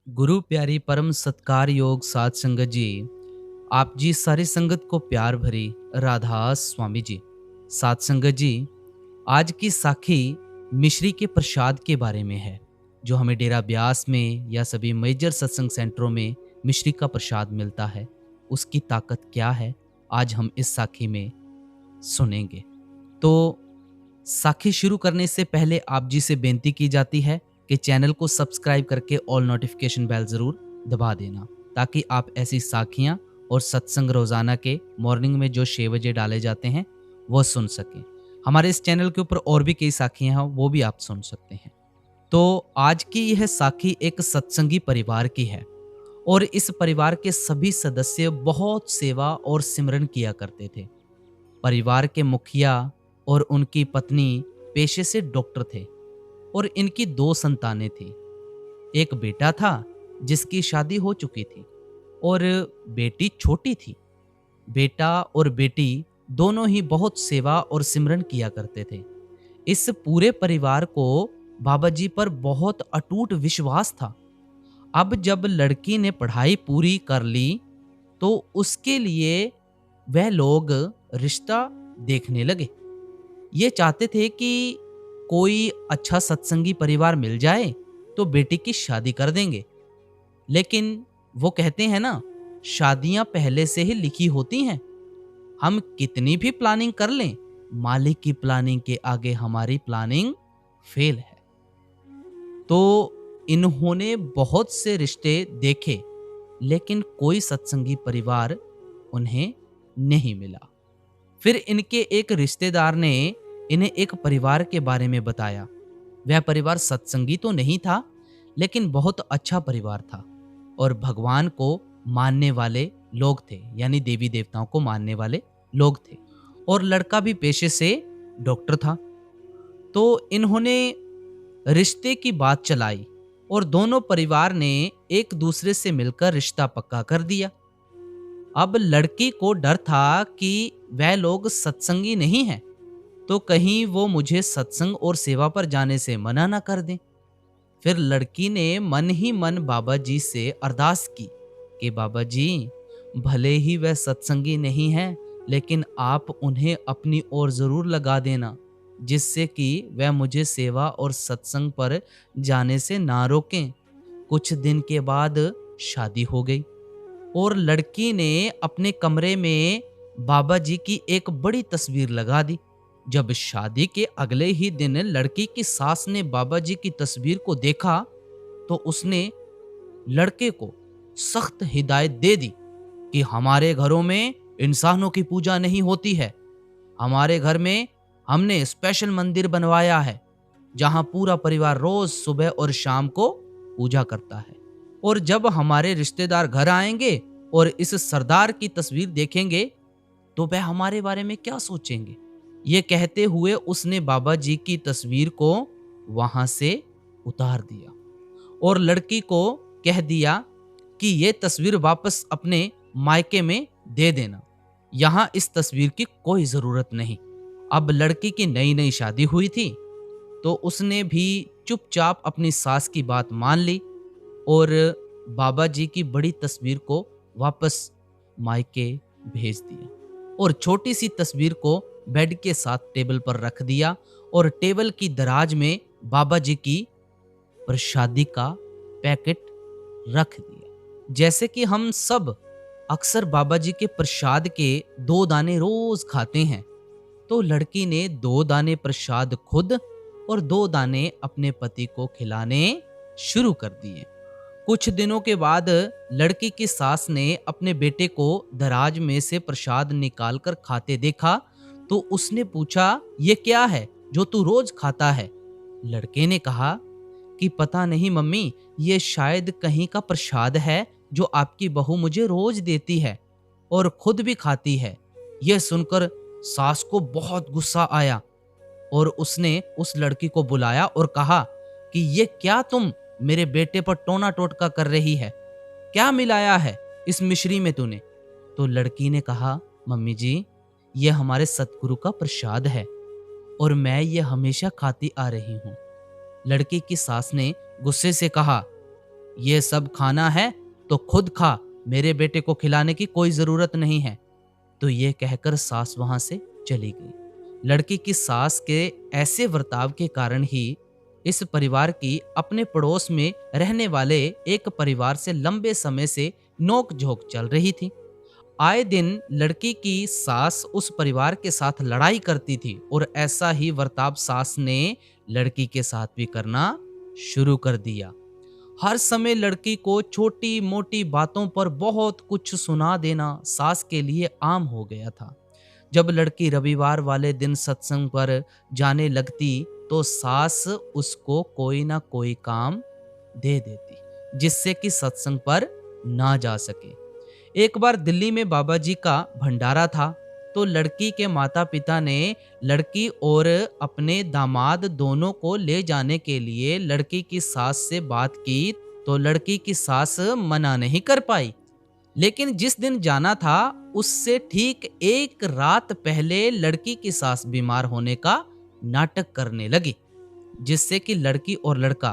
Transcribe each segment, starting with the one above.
गुरु प्यारी परम सत्कार योग साध संगत जी। आप जी सारी संगत को प्यार भरी राधा स्वामी जी। साध संगत जी, आज की साखी मिश्री के प्रसाद के बारे में है, जो हमें डेरा ब्यास में या सभी मेजर सत्संग सेंटरों में मिश्री का प्रसाद मिलता है। उसकी ताकत क्या है, आज हम इस साखी में सुनेंगे। तो साखी शुरू करने से पहले आप जी से बेनती की जाती है कि चैनल को सब्सक्राइब करके ऑल नोटिफिकेशन बेल जरूर दबा देना, ताकि आप ऐसी साखियां और सत्संग रोजाना के मॉर्निंग में जो 6 बजे डाले जाते हैं वो सुन सकें। हमारे इस चैनल के ऊपर और भी कई साखियां हैं, वो भी आप सुन सकते हैं। तो आज की यह साखी एक सत्संगी परिवार की है और इस परिवार के सभी सदस्य बहुत सेवा और सिमरन किया करते थे। परिवार के मुखिया और उनकी पत्नी पेशे से डॉक्टर थे और इनकी 2 संतानें थी। एक बेटा था जिसकी शादी हो चुकी थी और बेटी छोटी थी। बेटा और बेटी दोनों ही बहुत सेवा और सिमरन किया करते थे। इस पूरे परिवार को बाबा जी पर बहुत अटूट विश्वास था। अब जब लड़की ने पढ़ाई पूरी कर ली तो उसके लिए वह लोग रिश्ता देखने लगे। ये चाहते थे कि कोई अच्छा सत्संगी परिवार मिल जाए तो बेटी की शादी कर देंगे। लेकिन वो कहते हैं ना, शादियां पहले से ही लिखी होती हैं। हम कितनी भी प्लानिंग कर लें, मालिक की प्लानिंग के आगे हमारी प्लानिंग फेल है। तो इन्होंने बहुत से रिश्ते देखे, लेकिन कोई सत्संगी परिवार उन्हें नहीं मिला। फिर इनके एक रिश्तेदार ने इन्हें एक परिवार के बारे में बताया। वह परिवार सत्संगी तो नहीं था, लेकिन बहुत अच्छा परिवार था और भगवान को मानने वाले लोग थे, यानी देवी देवताओं को मानने वाले लोग थे। और लड़का भी पेशे से डॉक्टर था। तो इन्होंने रिश्ते की बात चलाई और दोनों परिवार ने एक दूसरे से मिलकर रिश्ता पक्का कर दिया। अब लड़की को डर था कि वह लोग सत्संगी नहीं हैं, तो कहीं वो मुझे सत्संग और सेवा पर जाने से मना ना कर दें। फिर लड़की ने मन ही मन बाबा जी से अरदास की कि बाबा जी, भले ही वह सत्संगी नहीं है, लेकिन आप उन्हें अपनी ओर जरूर लगा देना, जिससे कि वह मुझे सेवा और सत्संग पर जाने से ना रोकें। कुछ दिन के बाद शादी हो गई और लड़की ने अपने कमरे में बाबा जी की एक बड़ी तस्वीर लगा दी। जब शादी के अगले ही दिन लड़की की सास ने बाबा जी की तस्वीर को देखा तो उसने लड़के को सख्त हिदायत दे दी कि हमारे घरों में इंसानों की पूजा नहीं होती है। हमारे घर में हमने स्पेशल मंदिर बनवाया है, जहां पूरा परिवार रोज सुबह और शाम को पूजा करता है। और जब हमारे रिश्तेदार घर आएंगे और इस सरदार की तस्वीर देखेंगे तो वह हमारे बारे में क्या सोचेंगे। ये कहते हुए उसने बाबा जी की तस्वीर को वहां से उतार दिया और लड़की को कह दिया कि ये तस्वीर वापस अपने मायके में दे देना, यहां इस तस्वीर की कोई जरूरत नहीं। अब लड़की की नई नई शादी हुई थी, तो उसने भी चुपचाप अपनी सास की बात मान ली और बाबा जी की बड़ी तस्वीर को वापस मायके भेज दिया और छोटी सी तस्वीर को बेड के साथ टेबल पर रख दिया और टेबल की दराज में बाबा जी की प्रसादी का पैकेट रख दिया। जैसे कि हम सब अक्सर बाबा जी के प्रसाद के 2 दाने रोज खाते हैं, तो लड़की ने 2 दाने प्रसाद खुद और 2 दाने अपने पति को खिलाने शुरू कर दिए। कुछ दिनों के बाद लड़की की सास ने अपने बेटे को दराज में से प्रसाद निकालकर खाते देखा, तो उसने पूछा, ये क्या है जो तू रोज खाता है? लड़के ने कहा कि पता नहीं मम्मी, ये शायद कहीं का प्रसाद है जो आपकी बहू मुझे रोज देती है और खुद भी खाती है। यह सुनकर सास को बहुत गुस्सा आया और उसने उस लड़की को बुलाया और कहा कि ये क्या तुम मेरे बेटे पर टोना टोटका कर रही है? क्या मिलाया है इस मिश्री में तूने? तो लड़की ने कहा, मम्मी जी, यह हमारे सतगुरु का प्रसाद है और मैं ये हमेशा खाती आ रही हूँ। लड़की की सास ने गुस्से से कहा, ये सब खाना है तो खुद खा, मेरे बेटे को खिलाने की कोई जरूरत नहीं है। तो ये कहकर सास वहां से चली गई। लड़की की सास के ऐसे बर्ताव के कारण ही इस परिवार की अपने पड़ोस में रहने वाले एक परिवार से लंबे समय से नोक झोंक चल रही थी। आए दिन लड़की की सास उस परिवार के साथ लड़ाई करती थी और ऐसा ही बर्ताव सास ने लड़की के साथ भी करना शुरू कर दिया। हर समय लड़की को छोटी मोटी बातों पर बहुत कुछ सुना देना सास के लिए आम हो गया था। जब लड़की रविवार वाले दिन सत्संग पर जाने लगती तो सास उसको कोई ना कोई काम दे देती जिससे कि सत्संग पर ना जा सके। एक बार दिल्ली में बाबा जी का भंडारा था, तो लड़की के माता पिता ने लड़की और अपने दामाद दोनों को ले जाने के लिए लड़की की सास से बात की, तो लड़की की सास मना नहीं कर पाई। लेकिन जिस दिन जाना था उससे ठीक एक रात पहले लड़की की सास बीमार होने का नाटक करने लगी, जिससे कि लड़की और लड़का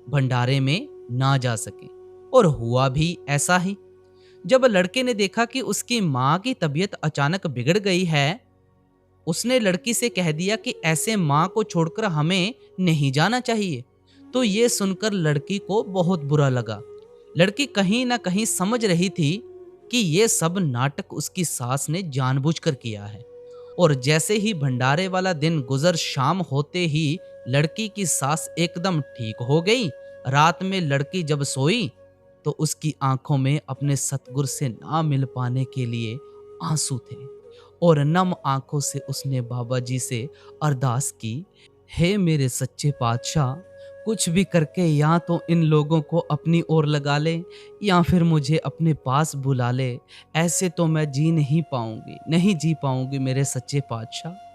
भंडारे में ना जा सके। और हुआ भी ऐसा ही। जब लड़के ने देखा कि उसकी माँ की तबीयत अचानक बिगड़ गई है, उसने लड़की से कह दिया कि ऐसे माँ को छोड़कर हमें नहीं जाना चाहिए। तो ये सुनकर लड़की को बहुत बुरा लगा। लड़की कहीं ना कहीं समझ रही थी कि ये सब नाटक उसकी सास ने जानबूझकर किया है। और जैसे ही भंडारे वाला दिन गुजर, शाम होते ही लड़की की सास एकदम ठीक हो गई। रात में लड़की जब सोई तो उसकी आंखों में अपने सतगुर से ना मिल पाने के लिए आंसू थे और नम आंखों से उसने बाबा जी से अरदास की, हे मेरे सच्चे पातशाह, कुछ भी करके या तो इन लोगों को अपनी ओर लगा ले या फिर मुझे अपने पास बुला ले। ऐसे तो मैं जी नहीं पाऊंगी, नहीं जी पाऊंगी मेरे सच्चे पातशाह।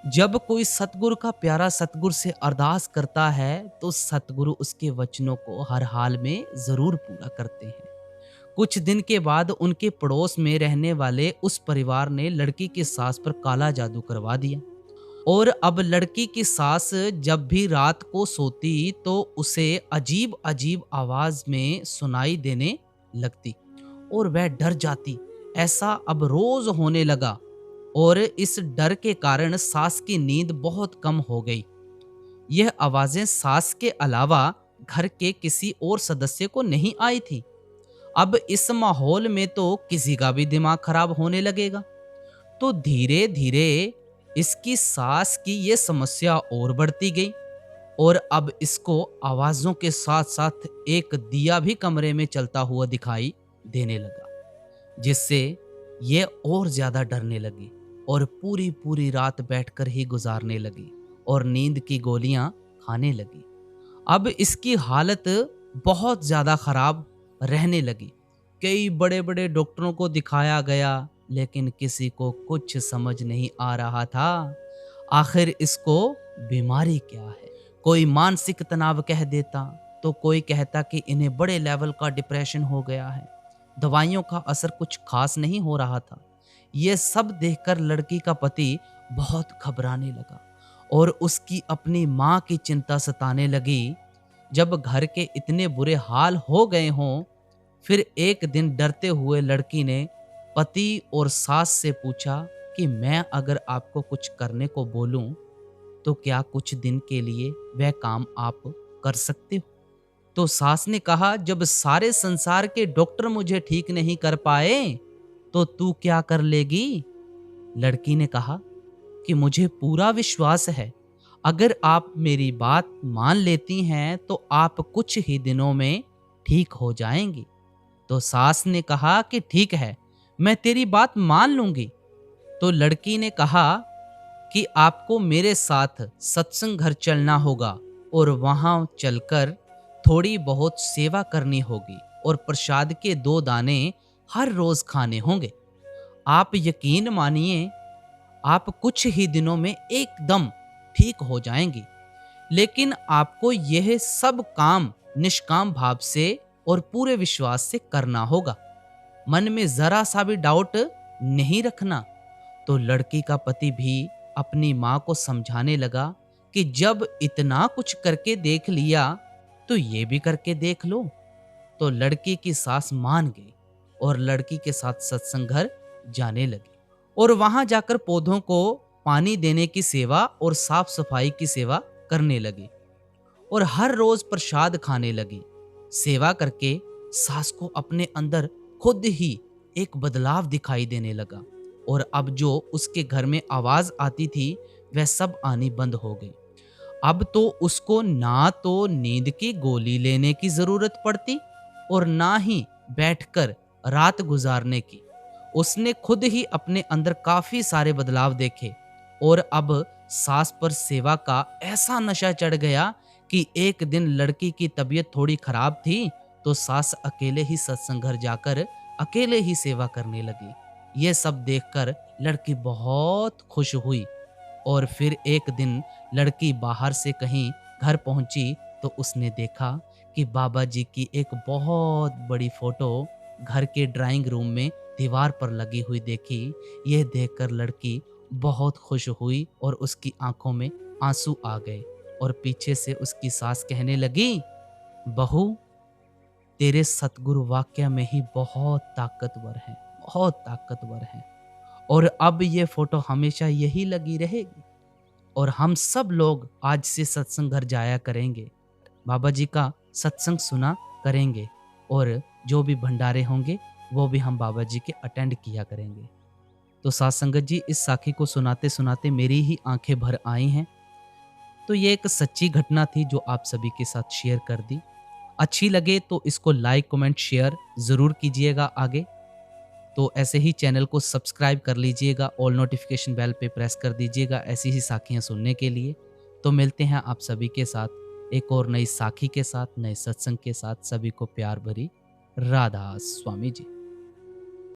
जब कोई सतगुरु का प्यारा सतगुरु से अरदास करता है तो सतगुरु उसके वचनों को हर हाल में जरूर पूरा करते हैं। कुछ दिन के बाद उनके पड़ोस में रहने वाले उस परिवार ने लड़की की सास पर काला जादू करवा दिया और अब लड़की की सास जब भी रात को सोती तो उसे अजीब अजीब आवाज में सुनाई देने लगती और वह डर जाती। ऐसा अब रोज होने लगा और इस डर के कारण सास की नींद बहुत कम हो गई। यह आवाजें सास के अलावा घर के किसी और सदस्य को नहीं आई थी। अब इस माहौल में तो किसी का भी दिमाग खराब होने लगेगा। तो धीरे धीरे इसकी सास की ये समस्या और बढ़ती गई और अब इसको आवाजों के साथ साथ एक दिया भी कमरे में चलता हुआ दिखाई देने लगा, जिससे ये और ज्यादा डरने लगी और पूरी पूरी रात बैठकर ही गुजारने लगी और नींद की गोलियां खाने लगी। अब इसकी हालत बहुत ज्यादा खराब रहने लगी। कई बड़े बड़े डॉक्टरों को दिखाया गया लेकिन किसी को कुछ समझ नहीं आ रहा था आखिर इसको बीमारी क्या है। कोई मानसिक तनाव कह देता तो कोई कहता कि इन्हें बड़े लेवल का डिप्रेशन हो गया है। दवाइयों का असर कुछ खास नहीं हो रहा था। ये सब देखकर लड़की का पति बहुत घबराने लगा और उसकी अपनी माँ की चिंता सताने लगी। जब घर के इतने बुरे हाल हो गए हों, फिर एक दिन डरते हुए लड़की ने पति और सास से पूछा कि मैं अगर आपको कुछ करने को बोलूं तो क्या कुछ दिन के लिए वह काम आप कर सकते हो? तो सास ने कहा, जब सारे संसार के डॉक्टर मुझे ठीक नहीं कर पाए तो तू क्या कर लेगी? लड़की ने कहा कि मुझे पूरा विश्वास है, अगर आप मेरी बात मान लेती हैं तो आप कुछ ही दिनों में ठीक हो जाएंगी। तो सास ने कहा कि ठीक है, मैं तेरी बात मान लूंगी। तो लड़की ने कहा कि आपको मेरे साथ सत्संग घर चलना होगा और वहां चलकर थोड़ी बहुत सेवा करनी होगी और प्रसाद के 2 दाने हर रोज खाने होंगे। आप यकीन मानिए, आप कुछ ही दिनों में एकदम ठीक हो जाएंगी। लेकिन आपको यह सब काम निष्काम भाव से और पूरे विश्वास से करना होगा। मन में जरा सा भी डाउट नहीं रखना। तो लड़की का पति भी अपनी माँ को समझाने लगा कि जब इतना कुछ करके देख लिया तो ये भी करके देख लो। तो लड़की की सास मान गई और लड़की के साथ सत्संग घर जाने लगी और वहां जाकर पौधों को पानी देने की सेवा और साफ सफाई की सेवा करने लगी और हर रोज प्रसाद खाने लगी। सेवा करके सास को अपने अंदर खुद ही एक बदलाव दिखाई देने लगा और अब जो उसके घर में आवाज आती थी वह सब आनी बंद हो गई। अब तो उसको ना तो नींद की गोली लेने की जरूरत पड़ती और ना ही बैठकर रात गुजारने की। उसने खुद ही अपने अंदर काफी सारे बदलाव देखे और अब सास पर सेवा का ऐसा नशा चढ़ गया कि एक दिन लड़की की तबीयत थोड़ी खराब थी तो सास अकेले ही सत्संग घर जाकर अकेले ही सेवा करने लगी। ये सब देखकर लड़की बहुत खुश हुई और फिर एक दिन लड़की बाहर से कहीं घर पहुंची तो उसने देखा कि बाबा जी की एक बहुत बड़ी फोटो घर के ड्राइंग रूम में दीवार पर लगी हुई देखी। यह देखकर लड़की बहुत खुश हुई और उसकी आंखों में आंसू आ गए और पीछे से उसकी सास कहने लगी, बहू तेरे सतगुरु वाक्य में ही बहुत ताकतवर है, बहुत ताकतवर है और अब ये फोटो हमेशा यही लगी रहेगी और हम सब लोग आज से सत्संग घर जाया करेंगे, बाबा जी का सत्संग सुना करेंगे और जो भी भंडारे होंगे वो भी हम बाबा जी के अटेंड किया करेंगे। तो साथ संगत जी, इस साखी को सुनाते सुनाते मेरी ही आंखें भर आई हैं। तो ये एक सच्ची घटना थी जो आप सभी के साथ शेयर कर दी। अच्छी लगे तो इसको लाइक कमेंट शेयर ज़रूर कीजिएगा आगे। तो ऐसे ही चैनल को सब्सक्राइब कर लीजिएगा, ऑल नोटिफिकेशन बेल पे प्रेस कर दीजिएगा ऐसी ही साखियाँ सुनने के लिए। तो मिलते हैं आप सभी के साथ एक और नई साखी के साथ, नए सत्संग के साथ। सभी को प्यार भरी राधा स्वामी जी।